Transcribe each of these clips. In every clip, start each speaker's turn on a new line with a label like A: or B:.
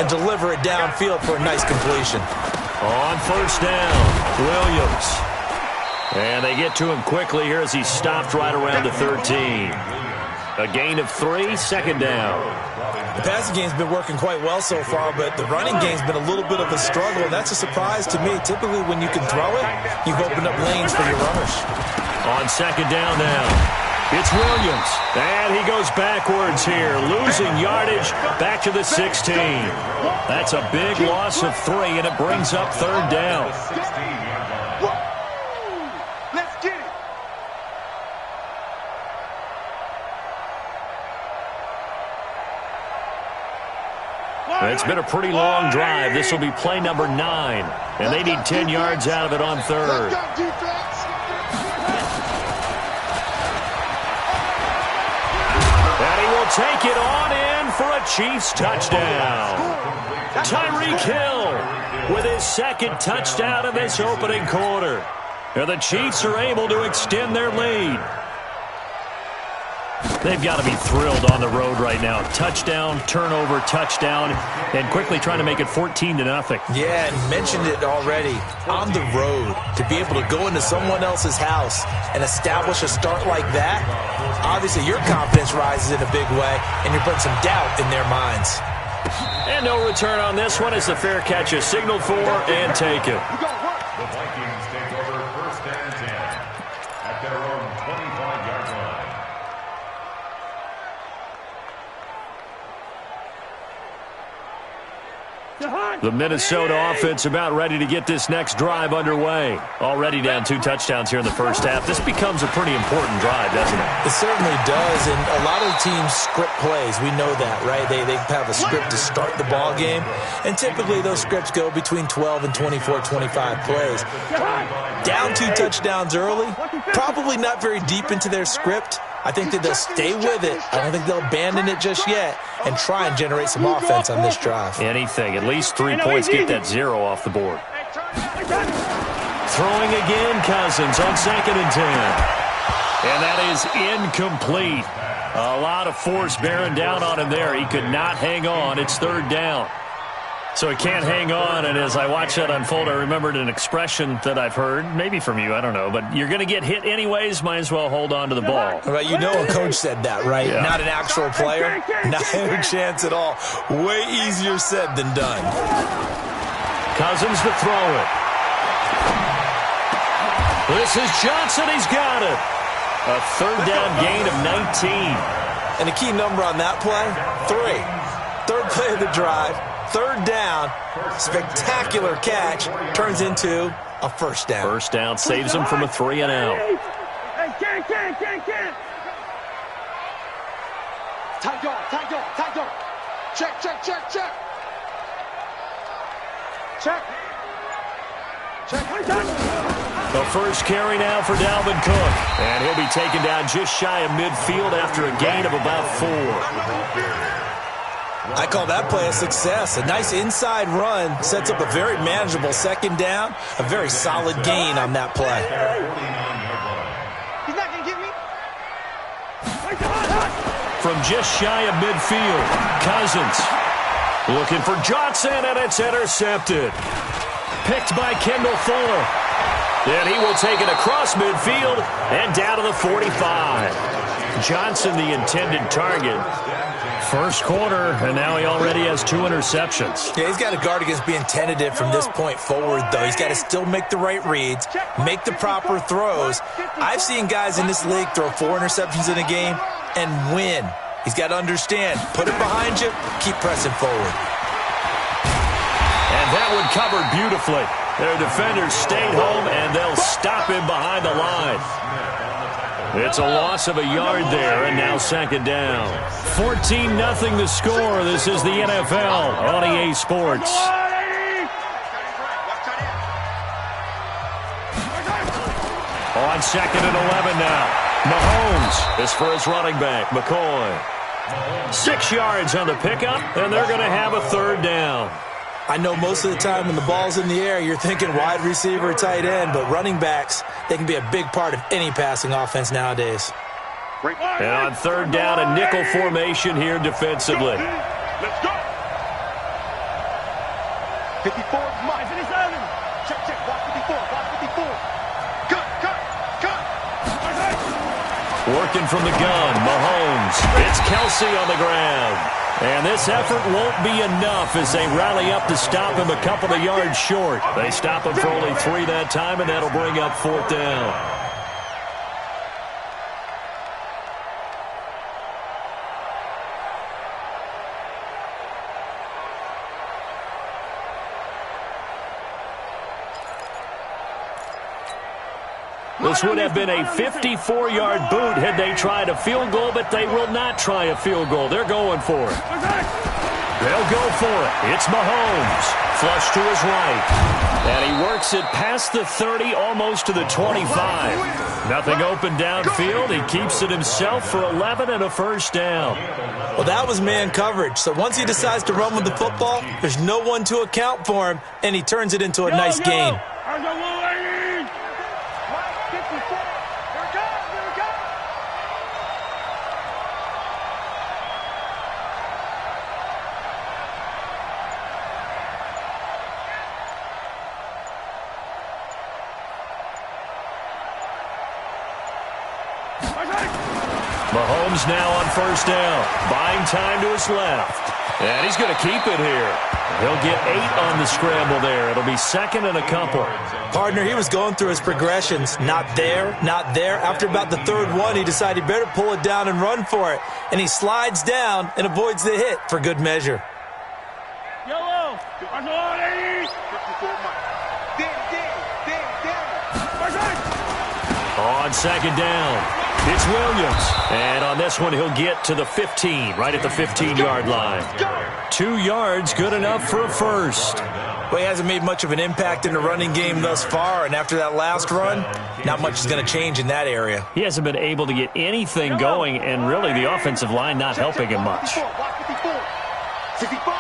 A: and deliver it downfield for a nice completion.
B: On first down, Williams. And they get to him quickly here as he stopped right around the 13. A gain of 3, second down.
A: The passing game's been working quite well so far, but the running game's been a little bit of a struggle, and that's a surprise to me. Typically, when you can throw it, you've opened up lanes for your runners.
B: On second down now, it's Williams. And he goes backwards here, losing yardage back to the 16. That's a big loss of 3, and it brings up third down. It's been a pretty long drive. This will be play number 9, and they need 10 yards out of it on third. And he will take it on in for a Chiefs touchdown. Tyreek Hill with his second touchdown in this opening quarter. And the Chiefs are able to extend their lead. They've got to be thrilled on the road right now. Touchdown, turnover, touchdown, and quickly trying to make it 14-0.
A: Yeah, and mentioned it already. On the road, to be able to go into someone else's house and establish a start like that, obviously your confidence rises in a big way, and you're putting some doubt in their minds.
B: And no return on this one as the fair catch is signaled for and taken.
C: The Vikings take over first and 10 at their own 25-yard line.
B: The Minnesota offense about ready to get this next drive underway. Already down 2 touchdowns here in the first half. This becomes a pretty important drive, doesn't it?
A: It certainly does, and a lot of teams script plays. We know that, right? They have a script to start the ball game, and typically those scripts go between 12 and 24, 25 plays. Down 2 touchdowns early, probably not very deep into their script. I think that they'll stay with it. I don't think they'll abandon it just yet and try and generate some offense on this drive.
B: Anything. At least 3 points. Get that 0 off the board. Throwing again, Cousins on second and 10. And that is incomplete. A lot of force bearing down on him there. He could not hang on. It's third down. So he can't hang on, and as I watch that unfold, I remembered an expression that I've heard, maybe from you, I don't know, but you're going to get hit anyways, might as well hold on to the ball.
A: Right, you know a coach said that, right?
B: Yeah.
A: Not an actual player, not a chance at all. Way easier said than done.
B: Cousins to throw it. This is Johnson, he's got it. A third down gain of 19.
A: And the key number on that play, 3. Third play of the drive. Third down, spectacular catch, turns into a first down.
B: First down saves him from a 3-and-out.
D: Tight dog. Check.
B: The first carry now for Dalvin Cook. And he'll be taken down just shy of midfield after a gain of about 4.
A: I call that play a success. A nice inside run sets up a very manageable second down. A very solid gain on that play.
D: He's not going to get me.
B: From just shy of midfield, Cousins looking for Johnson, and it's intercepted. Picked by Kendall Fuller. And he will take it across midfield and down to the 45. Johnson, the intended target. First quarter, and now he already has 2 interceptions.
A: Yeah, he's got to guard against being tentative from this point forward, though. He's got to still make the right reads, make the proper throws. I've seen guys in this league throw 4 interceptions in a game and win. He's got to understand, put it behind you, keep pressing forward.
B: And that one covered beautifully. Their defenders stayed home, and they'll stop him behind the line. It's a loss of a yard there, and now second down. 14-0 the score. This is the NFL on EA Sports. On second and 11 now. Mahomes is for his running back, McCoy. 6 yards on the pickup, and they're going to have a third down.
A: I know most of the time when the ball's in the air, you're thinking wide receiver, tight end, but running backs, they can be a big part of any passing offense nowadays.
B: And on third down, a nickel formation here defensively.
D: Let's go. 54, Mike. 57. Check. Block 54. Block 54. Cut.
B: Working from the gun, Mahomes. It's Kelsey on the ground. And this effort won't be enough as they rally up to stop him a couple of yards short. They stop him for only 3 that time, and that'll bring up 4th down. This would have been a 54-yard boot had they tried a field goal, but they will not try a field goal. They're going for it. They'll go for it. It's Mahomes. Flush to his right. And he works it past the 30, almost to the 25. Nothing open downfield. He keeps it himself for 11 and a 1st down.
A: Well, that was man coverage. So once he decides to run with the football, there's no one to account for him, and he turns it into a nice gain.
B: Mahomes now on 1st down. Buying time to his left. And he's going to keep it here. He'll get 8 on the scramble there. It'll be 2nd and a couple.
A: Partner, he was going through his progressions. Not there, not there. After about the 3rd one, he decided he better pull it down and run for it. And he slides down and avoids the hit for good measure.
D: Yellow.
B: On 2nd down. It's Williams. And on this one, he'll get to the 15, right at the 15-yard line. 2 yards, good enough for a 1st.
A: Well, he hasn't made much of an impact in the running game thus far, and after that last run, not much is going to change in that area.
B: He hasn't been able to get anything going, and really the offensive line not helping him much.
D: 65. 55.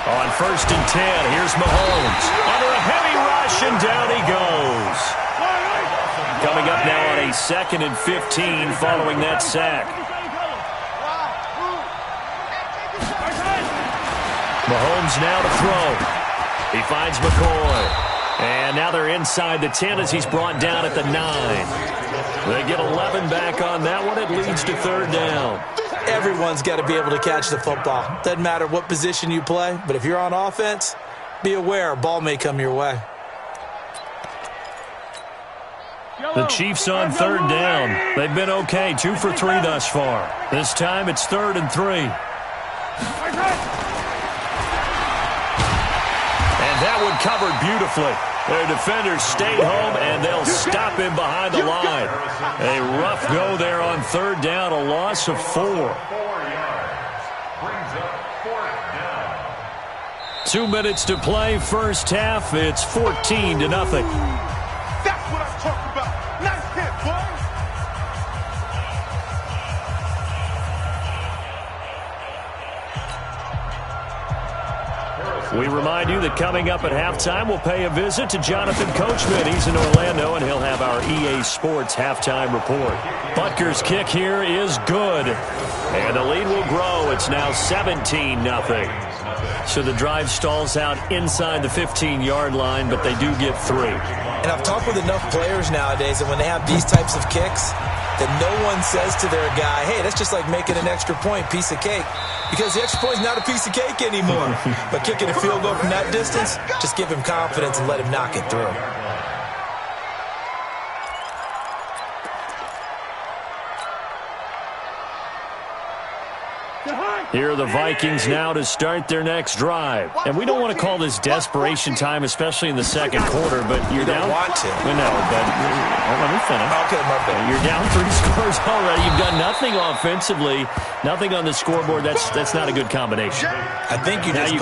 B: On 1st and 10, here's Mahomes. Under a heavy rush, and down he goes. Coming up now on a 2nd and 15 following that sack. Mahomes now to throw. He finds McCoy. And now they're inside the 10 as he's brought down at the 9. They get 11 back on that one. It leads to 3rd down.
A: Everyone's got to be able to catch the football. Doesn't matter what position you play, but if you're on offense, be aware a ball may come your way.
B: The Chiefs on 3rd down. They've been okay, 2 for 3 thus far. This time it's 3rd and 3. And that one covered beautifully. Their defenders stayed home, and they'll stop him behind the line. A rough go there on 3rd down, a loss of 4.
C: 4 yards. Brings up 4th down.
B: 2 minutes to play, 1st half. It's 14-0.
D: That's what I'm talking about. Nice hit, boy.
B: We remind you that coming up at halftime, we'll pay a visit to Jonathan Coachman. He's in Orlando, and he'll have our EA Sports halftime report. Butker's kick here is good, and the lead will grow. It's now 17-0. So the drive stalls out inside the 15-yard line, but they do get 3.
A: And I've talked with enough players nowadays that when they have these types of kicks, that no one says to their guy, hey, that's just like making an extra point, piece of cake. Because the extra point is not a piece of cake anymore. But kicking a field goal from that distance, just give him confidence and let him knock it through.
B: Here are the Vikings now to start their next drive. And we don't want to call this desperation time, especially in the 2nd quarter, but you're down.
A: You don't want to.
B: No, but let me finish.
A: Okay, my bad.
B: You're down 3 scores already. You've done nothing offensively, nothing on the scoreboard. That's not a good combination.
A: I think you just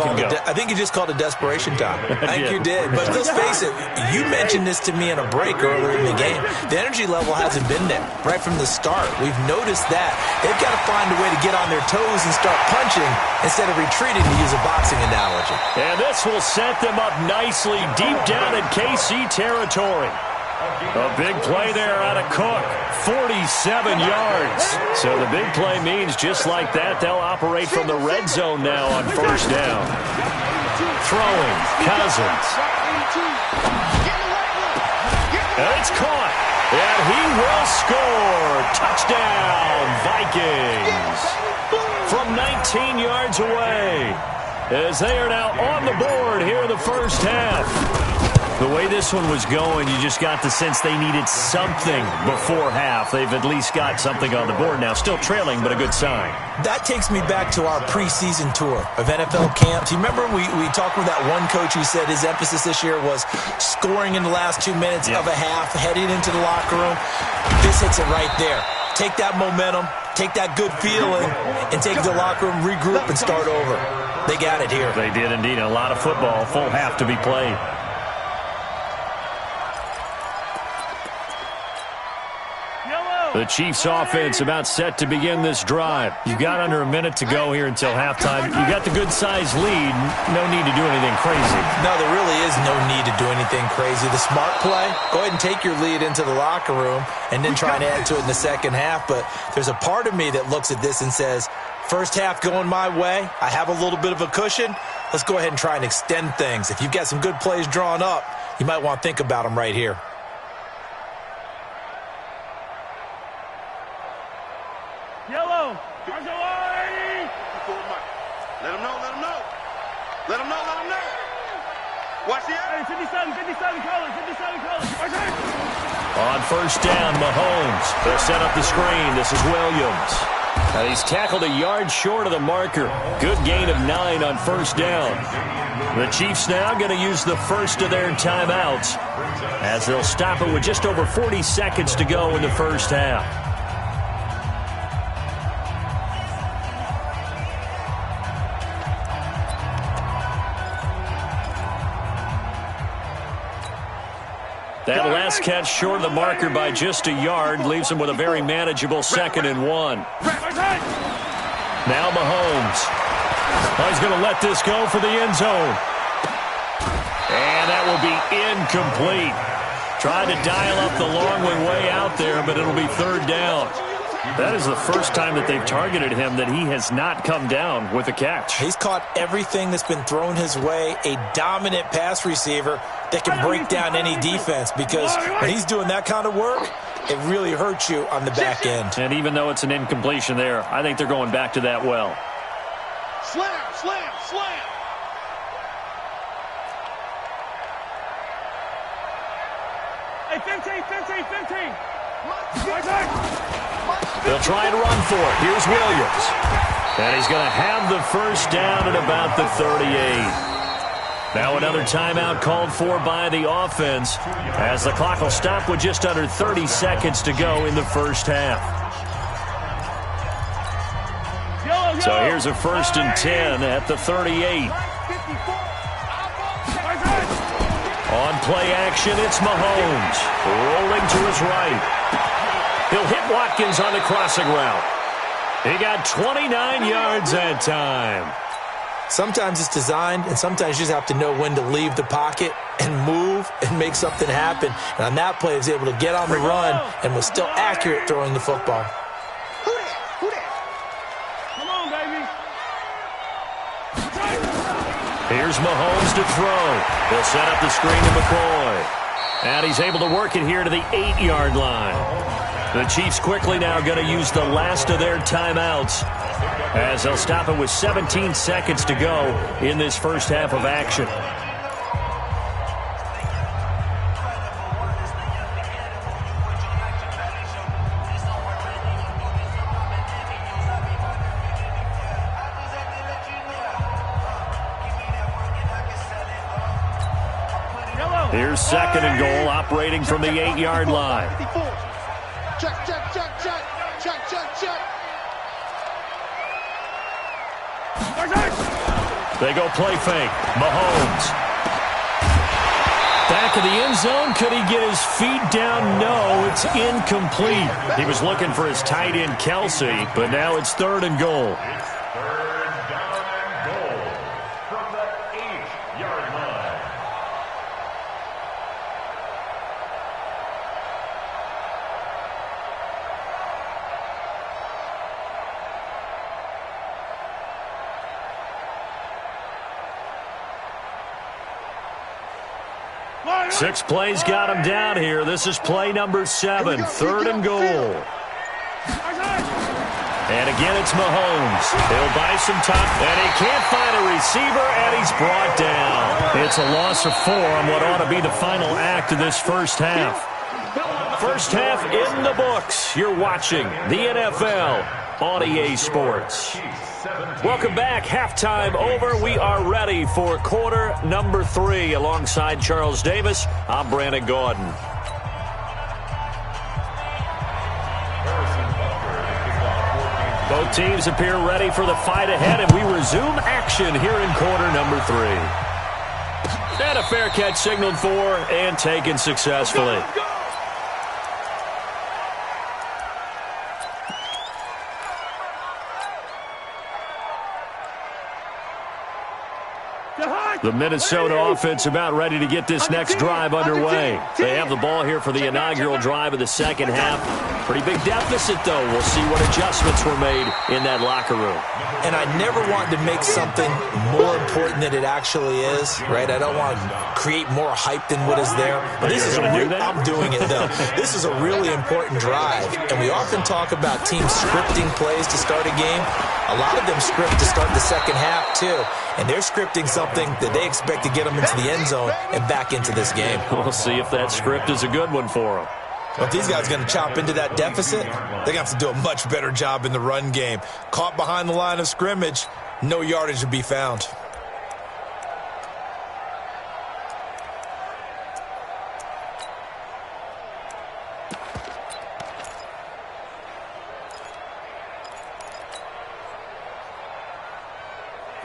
A: called it desperation time. I think you did. But let's face it, you mentioned this to me in a break earlier in the game. The energy level hasn't been there right from the start. We've noticed that. They've got to find a way to get on their toes and start punching instead of retreating, to use a boxing analogy.
B: And this will set them up nicely deep down in KC territory. A big play there out of Cook. 47 yards. So the big play means just like that, they'll operate from the red zone now on first down. Throwing, Cousins. And it's caught. And he will score. Touchdown, Vikings. From 19 yards away. As they are now on the board here in the first half. The way this one was going, you just got the sense they needed something before half. They've at least got something on the board now. Still trailing, but a good sign.
A: That takes me back to our preseason tour of NFL camps. You remember we talked with that one coach who said his emphasis this year was scoring in the last 2 minutes of a half, heading into the locker room. This hits it right there. Take that momentum, take that good feeling, and take the locker room, regroup, and start over. They got it here.
B: They did indeed. A lot of football, full half to be played. The Chiefs offense about set to begin this drive. You've got under a minute to go here until halftime. You got the good-sized lead. No need to do anything crazy.
A: No, there really is no need to do anything crazy. The smart play, go ahead and take your lead into the locker room and then try and add to it in the second half. But there's a part of me that looks at this and says, first half going my way. I have a little bit of a cushion. Let's go ahead and try and extend things. If you've got some good plays drawn up, you might want to think about them right here.
D: Yellow.
E: Let him know, let him know. Let him know. Watch the
D: Hey, 57 colors.
B: On first down, Mahomes. They'll set up the screen. This is Williams. He's tackled a yard short of the marker. Good gain of 9 on first down. The Chiefs now going to use the first of their timeouts as they'll stop it with just over 40 seconds to go in the first half. That last catch short of the marker by just a yard leaves him with a very manageable 2nd and 1. Now Mahomes. Oh, he's going to let this go for the end zone. And that will be incomplete. Tried to dial up the long way out there, but it'll be third down. That is the first time that they've targeted him that he has not come down with a catch.
A: He's caught everything that's been thrown his way, a dominant pass receiver that can break down any defense, because when he's doing that kind of work, it really hurts you on the back end.
B: And even though it's an incompletion there, I think they're going back to that well.
E: Slam.
D: Hey, 15.
B: They'll try and run for it. Here's Williams. And he's going to have the first down at about the 38. Now another timeout called for by the offense as the clock will stop with just under 30 seconds to go in the first half. So here's a 1st and 10 at the 38. On play action, it's Mahomes. Rolling to his right. He'll hit Watkins on the crossing route. He got 29 yards that time.
A: Sometimes it's designed, and sometimes you just have to know when to leave the pocket and move and make something happen. And on that play, he was able to get on the run and was still accurate throwing the football.
E: Who that?
D: Come on, baby.
B: Here's Mahomes to throw. They'll set up the screen to McCoy. And he's able to work it here to the 8-yard line. The Chiefs quickly now going to use the last of their timeouts as they'll stop it with 17 seconds to go in this first half of action. Here's 2nd and goal, operating from the 8-yard line.
E: Check.
B: They go play fake. Mahomes. Back of the end zone. Could he get his feet down? No, it's incomplete. He was looking for his tight end, Kelsey, but now it's 3rd and goal.
C: It's 3rd down and goal from the 8-yard line.
B: 6 plays got him down here. This is play number 7, 3rd and goal. And again, it's Mahomes. He'll buy some time, and he can't find a receiver, and he's brought down. It's a loss of 4 on what ought to be the final act of this first half. First half in the books. You're watching the NFL on EA Sports. Welcome back. Halftime over. We are ready for quarter number 3. Alongside Charles Davis, I'm Brandon Gordon. Both teams appear ready for the fight ahead, and we resume action here in quarter number 3. And a fair catch signaled for and taken successfully. The Minnesota offense about ready to get this next drive underway. They have the ball here for the inaugural drive of the second half. Pretty big deficit, though. We'll see what adjustments were made in that locker room.
A: And I never want to make something more important than it actually is, right? I don't want to create more hype than what is there. But this is I'm doing it, though. This is a really important drive. And we often talk about teams scripting plays to start a game. A lot of them script to start the second half, too. And they're scripting something that they expect to get them into the end zone and back into this game.
B: We'll see if that script is a good one for them.
A: Well, if these guys are going to chop into that deficit, they're going to have to do a much better job in the run game. Caught behind the line of scrimmage, no yardage to be found.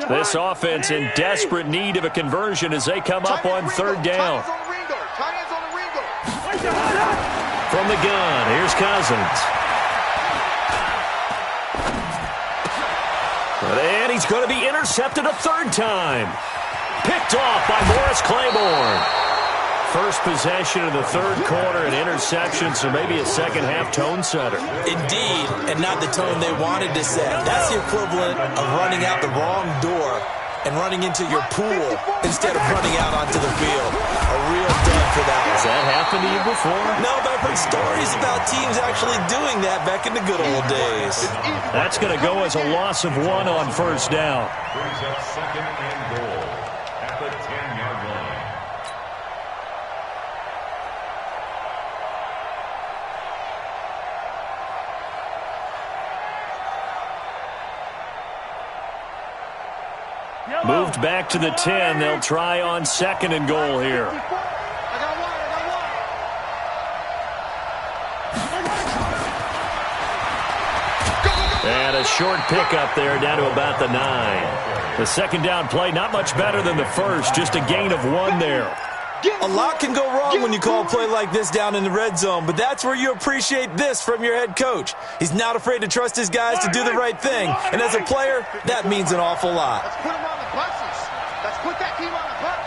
B: This offense in desperate need of a conversion as they come up on 3rd down. From the gun, here's Cousins. And he's going to be intercepted a 3rd time. Picked off by Morris Claiborne. First possession of the 3rd quarter, an interception, so maybe a second half tone setter.
A: Indeed, and not the tone they wanted to set. That's the equivalent of running out the wrong door and running into your pool instead of running out onto the field. A real dud for that one.
B: Has that happened to you before?
A: No, but I've heard stories about teams actually doing that back in the good old days.
B: That's going to go as a loss of 1 on 1st down.
C: Brings up 2nd and goal at the 10-yard line.
B: Moved back to the 10. They'll try on 2nd and goal here. And a short pickup there down to about the 9. The 2nd down play, not much better than the first, just a gain of 1 there.
A: A lot can go wrong when you call a play like this down in the red zone, but that's where you appreciate this from your head coach. He's not afraid to trust his guys to do the right thing, and as a player, that means an awful lot.
E: Let's put them on the buses. Let's put that team on the bus.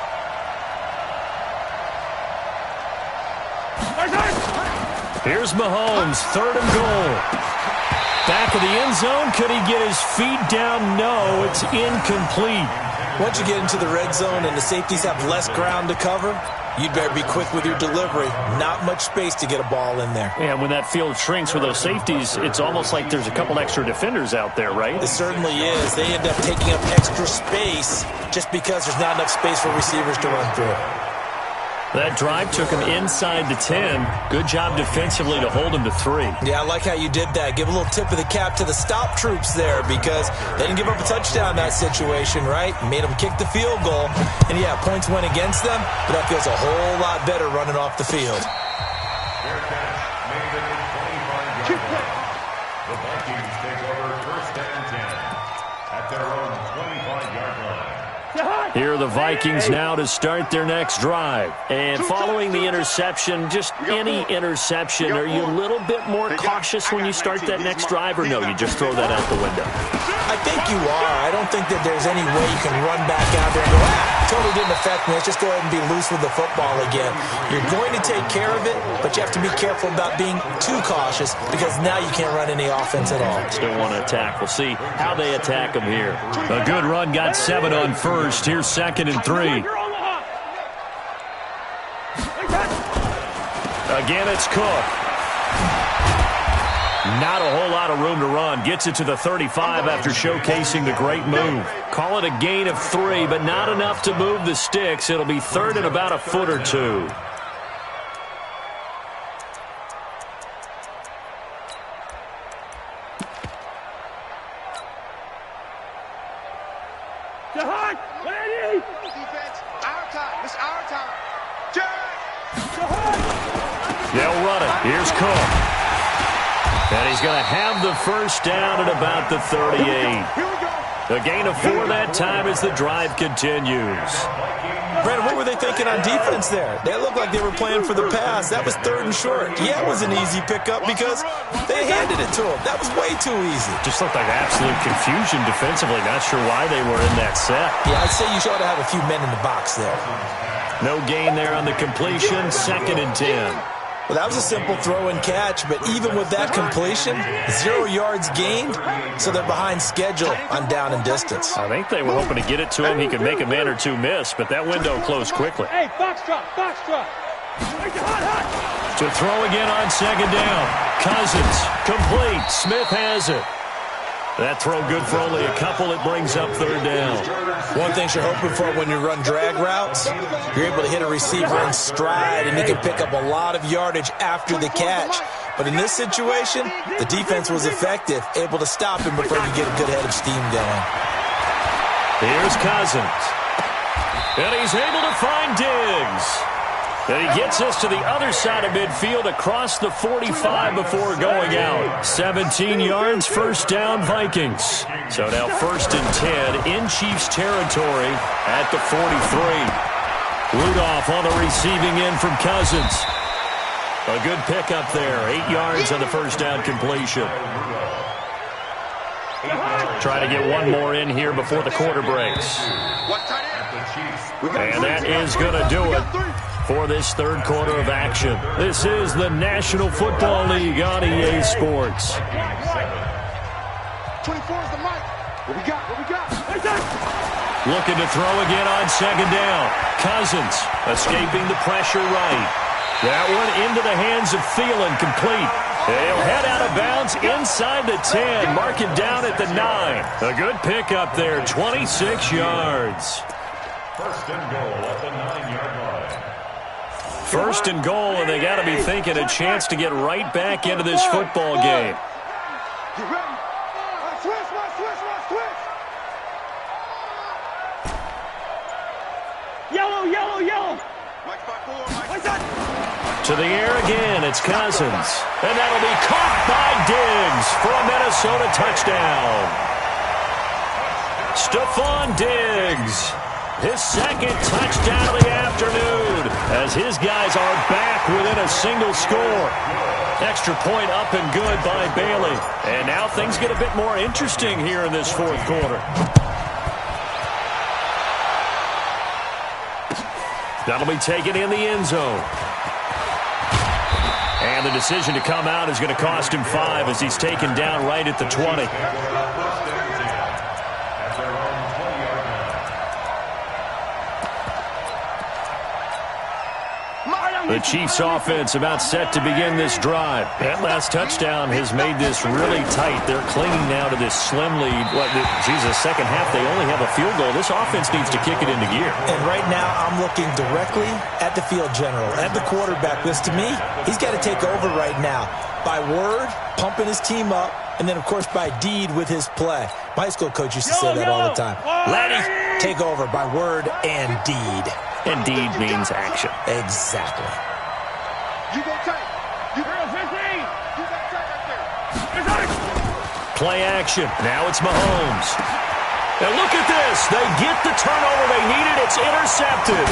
B: Here's Mahomes, 3rd and goal. Back of the end zone, could he get his feet down? No, it's incomplete.
A: Once you get into the red zone and the safeties have less ground to cover, you'd better be quick with your delivery. Not much space to get a ball in there.
B: And when that field shrinks with those safeties, it's almost like there's a couple extra defenders out there, right?
A: It certainly is. They end up taking up extra space just because there's not enough space for receivers to run through.
B: That drive took him inside the 10. Good job defensively to hold him to 3.
A: Yeah, I like how you did that. Give a little tip of the cap to the stop troops there because they didn't give up a touchdown in that situation, right? Made them kick the field goal. And, yeah, points went against them, but that feels a whole lot better running off the field.
C: Fair catch made at the 25-yard line. The Vikings take over 1st and 10 at their own 25-yard line.
B: Here are the Vikings now to start their next drive. And following the interception, just any interception, are you a little bit more cautious when you start that next drive, or no, you just throw that out the window?
A: I think you are. I don't think that there's any way you can run back out there and go, totally didn't affect me. Let's just go ahead and be loose with the football again. You're going to take care of it, but you have to be careful about being too cautious because now you can't run any offense at all.
B: Still want to attack. We'll see how they attack them here. A good run, got 7 on 1st. Here's 2nd and 3. Again, it's Cook. Not a whole lot of room to run. Gets it to the 35 after showcasing the great move. Call it a gain of 3, but not enough to move the sticks. It'll be third and about a foot or two.
E: Defense, our time. It's our time.
B: They'll run it. Here's Cook. And he's going to have the first down at about the 38. A gain of 4 that time as the drive continues.
A: Brandon, what were they thinking on defense there? They looked like they were playing for the pass. That was third and short. Yeah, it was an easy pickup because they handed it to him. That was way too easy.
B: Just looked like absolute confusion defensively. Not sure why they were in that set.
A: Yeah, I'd say you ought to have a few men in the box there.
B: No gain there on the completion. 2nd and 10.
A: Well, that was a simple throw and catch, but even with that completion, 0 yards gained, so they're behind schedule on down and distance.
B: I think they were hoping to get it to him. He could make a man or two miss, but that window closed quickly.
D: Hey, box drop, box drop.
B: To throw again on 2nd down. Cousins, complete. Smith has it. That throw good for only a couple. It brings up 3rd down.
A: One thing you're hoping for when you run drag routes, you're able to hit a receiver in stride, and he can pick up a lot of yardage after the catch. But in this situation, the defense was effective, able to stop him before you get a good head of steam going.
B: Here's Cousins. And he's able to find Diggs. And he gets us to the other side of midfield across the 45 before going out. 17 yards, first down, Vikings. So now 1st and 10 in Chiefs territory at the 43. Rudolph on the receiving end from Cousins. A good pickup there. 8 yards on the first down completion. Try to get one more in here before the quarter breaks. And that is going to do it for this 3rd quarter of action. This is the National Football League on EA Sports.
E: 24 is the mic. What we got? What we got?
B: Looking to throw again on 2nd down. Cousins escaping the pressure right. That one into the hands of Thielen, complete. He'll head out of bounds inside the 10. Mark it down at the 9. A good pickup there, 26 yards.
C: 1st and goal at the 9-yard line.
B: 1st and goal, and they got to be thinking a chance to get right back into this football game.
E: You ready? Switch.
D: Yellow.
E: Mike's by 4, Mike.
B: To the air again, it's Cousins. And that'll be caught by Diggs for a Minnesota touchdown. Stephon Diggs. His 2nd touchdown of the afternoon as his guys are back within a single score. Extra point up and good by Bailey. And now things get a bit more interesting here in this 4th quarter. That'll be taken in the end zone. And the decision to come out is going to cost him 5 as he's taken down right at the 20. The Chiefs offense about set to begin this drive. That last touchdown has made this really tight. They're clinging now to this slim lead. Second half, they only have a field goal. This offense needs to kick it into gear.
A: And right now, I'm looking directly at the field general, at the quarterback. Because to me, he's got to take over right now. By word, pumping his team up, and then, of course, by deed with his play. My high school coach used to say that all the time. Laddie, take over by word and deed.
B: And deed means action.
A: Exactly.
E: You go tight. You go 15. You got tight right there.
B: Play action. Now it's Mahomes. And look at this. They get the turnover they needed. It's intercepted.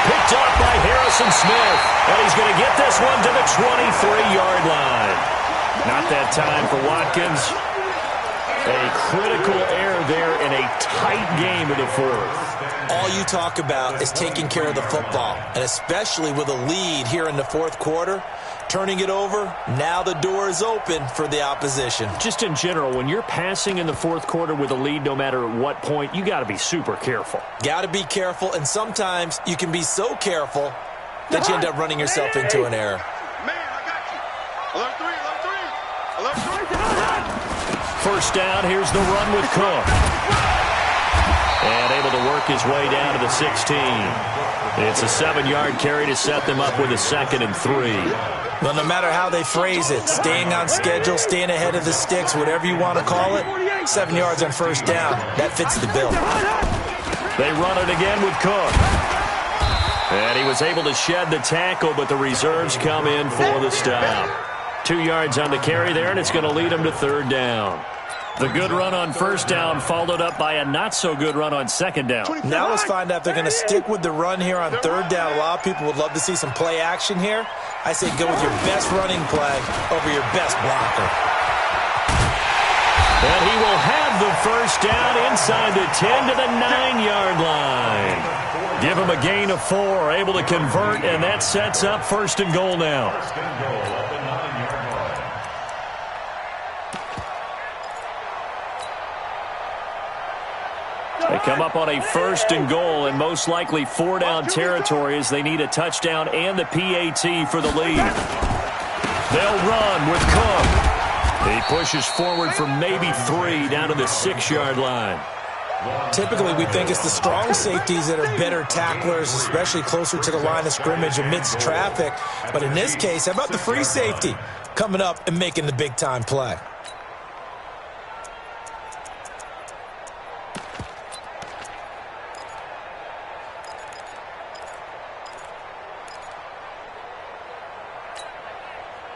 B: Picked up by Harrison Smith. And he's going to get this one to the 23-yard line. Not that time for Watkins. A critical error there in a tight game of the 4th.
A: All you talk about is taking care of the football, and especially with a lead here in the 4th quarter, turning it over, now the door is open for the opposition.
B: Just in general, when you're passing in the 4th quarter with a lead, no matter at what point, you got to be super careful.
A: Got to be careful, and sometimes you can be so careful that you end up running yourself into an error.
E: Alert 3, alert 3. Alert 3.
B: First down, here's the run with Cook. And able to work his way down to the 16. It's a 7-yard carry to set them up with a 2nd and 3.
A: Well, no matter how they phrase it, staying on schedule, staying ahead of the sticks, whatever you want to call it, 7 yards on first down, that fits the bill.
B: They run it again with Cook. And he was able to shed the tackle, but the reserves come in for the stop. 2 yards on the carry there, and it's going to lead him to 3rd down. The good run on first down followed up by a not-so-good run on 2nd down.
A: Now let's find out if they're going to stick with the run here on 3rd down. A lot of people would love to see some play action here. I say go with your best running play over your best blocker.
B: And he will have the first down inside the 10 to the 9-yard line. Give him a gain of 4, able to convert, and that sets up 1st and goal now.
C: First and goal at the 9-yard line.
B: They come up on a 1st and goal and most likely 4-down territory as they need a touchdown and the PAT for the lead. They'll run with Cook. He pushes forward for maybe 3 down to the 6-yard line.
A: Typically, we think it's the strong safeties that are better tacklers, especially closer to the line of scrimmage amidst traffic. But in this case, how about the free safety coming up and making the big-time play?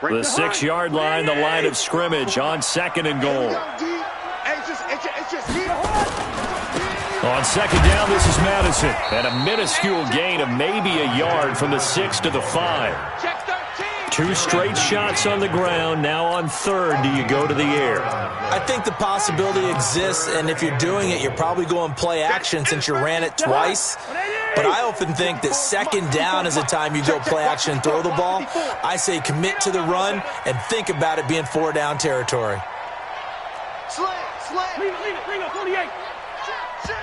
B: The 6-yard line, the line of scrimmage on 2nd and goal. On 2nd down, this is Madison. And a minuscule gain of maybe a yard from the 6 to the 5. 2 straight shots on the ground. Now on 3rd, do you go to the air?
A: I think the possibility exists, and if you're doing it, you're probably going play action since you ran it twice. But I often think that 2nd down is the time you go play action and throw the ball. I say commit to the run and think about it being 4-down territory.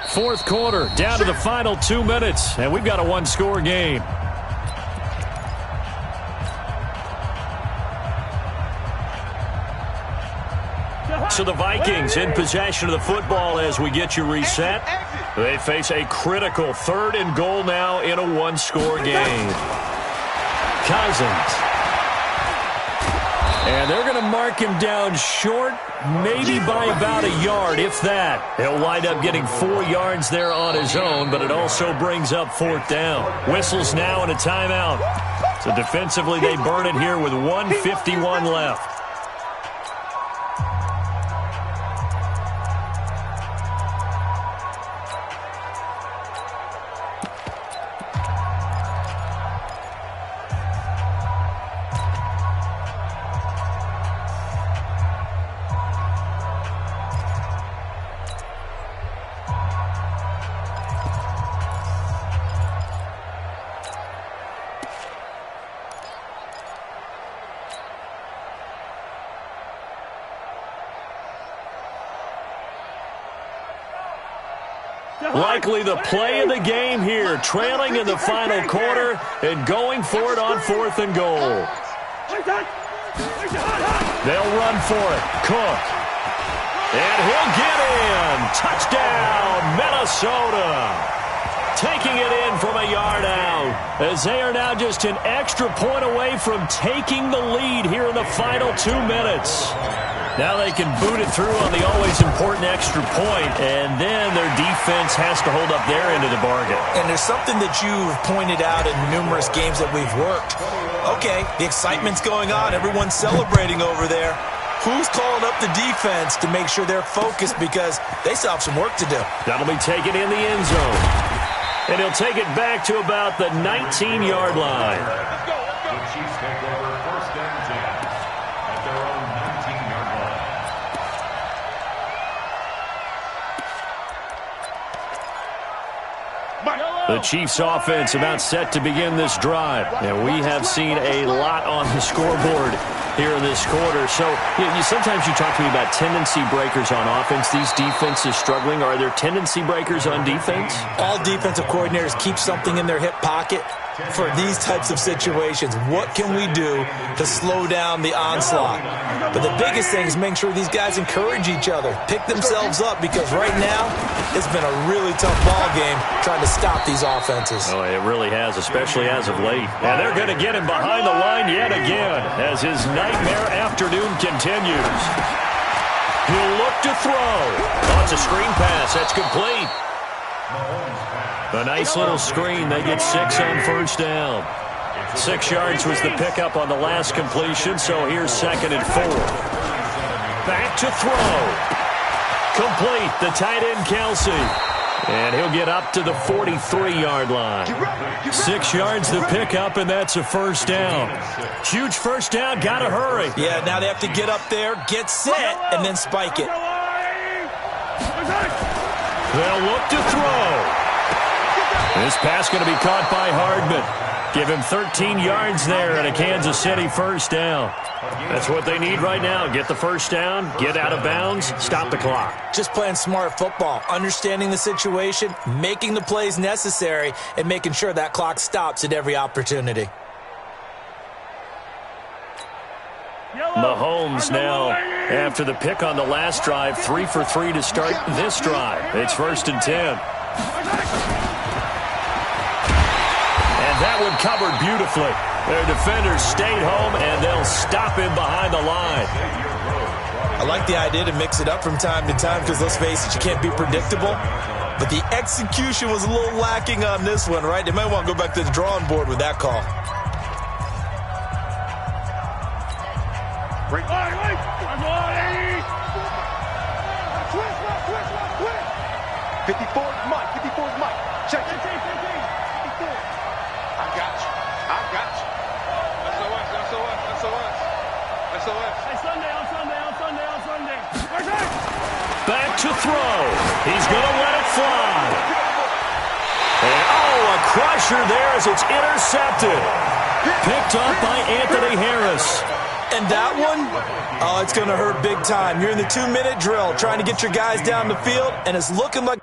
B: Fourth quarter, down to the final 2 minutes, and we've got a 1-score game. So the Vikings in possession of the football as we get you reset. They face a critical 3rd and goal now in a 1-score game. Cousins. And they're going to mark him down short, maybe by about a yard, if that. He'll wind up getting 4 yards there on his own, but it also brings up 4th down. Whistles now and a timeout. So defensively, they burn it here with 1:51 left. Likely the play of the game here, trailing in the final quarter and going for it on 4th and goal. They'll run for it. Cook. And he'll get in. Touchdown, Minnesota. Taking it in from a yard out, as they are now just an extra point away from taking the lead here in the final 2 minutes. Now they can boot it through on the always important extra point, and then their defense has to hold up their end of the bargain.
A: And there's something that you've pointed out in numerous games that we've worked. Okay, the excitement's going on. Everyone's celebrating over there. Who's calling up the defense to make sure they're focused, because they still have some work to do?
B: That'll be taken in the end zone. And he'll take it back to about the 19-yard line.
C: The Chiefs take over 1st and 10 at their own 19-yard line.
B: The Chiefs offense about set to begin this drive. And we have seen a lot on the scoreboard here in this quarter. So sometimes you talk to me about tendency breakers on offense. These defenses struggling. Are there tendency breakers on defense?
A: All defensive coordinators keep something in their hip pocket. for these types of situations. What can we do to slow down the onslaught? But the biggest thing is making sure these guys encourage each other, pick themselves up, because right now it's been a really tough ball game trying to stop these offenses.
B: Oh, it really has, especially as of late. And they're going to get him behind the line yet again as his nightmare afternoon continues. He'll look to throw. Oh, it's a screen pass. That's complete. A nice little screen. They get 6 on first down. 6 yards was the pickup on the last completion, so here's 2nd and 4. Back to throw. Complete. The tight end, Kelsey. And he'll get up to the 43-yard line. 6 yards the pickup, and that's a first down. Huge first down. Got to hurry.
A: Yeah, now they have to get up there, get set, and then spike it.
B: They'll look to throw. This pass going to be caught by Hardman. Give him 13 yards there and a Kansas City first down. That's what they need right now. Get the first down, get out of bounds, stop the clock.
A: Just playing smart football, understanding the situation, making the plays necessary, and making sure that clock stops at every opportunity.
B: Mahomes now, after the pick on the last drive, 3 for 3 to start this drive. It's 1st and 10. That one covered beautifully. Their defenders stayed home, and they'll stop him behind the line.
A: I like the idea to mix it up from time to time because, let's face it, you can't be predictable. But the execution was a little lacking on this one, right? They might want to go back to the drawing board with that call.
E: Twist, 54 is Mike. 54 is Mike. Check it. I got you. SOS.
D: Hey, Sunday.
B: Back to throw. He's going to let it fly. And, a crusher there as it's intercepted. Picked up by Anthony Harris.
A: And that one, it's going to hurt big time. You're in the 2-minute drill trying to get your guys down the field, and it's looking like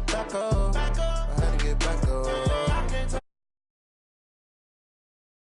F: back up.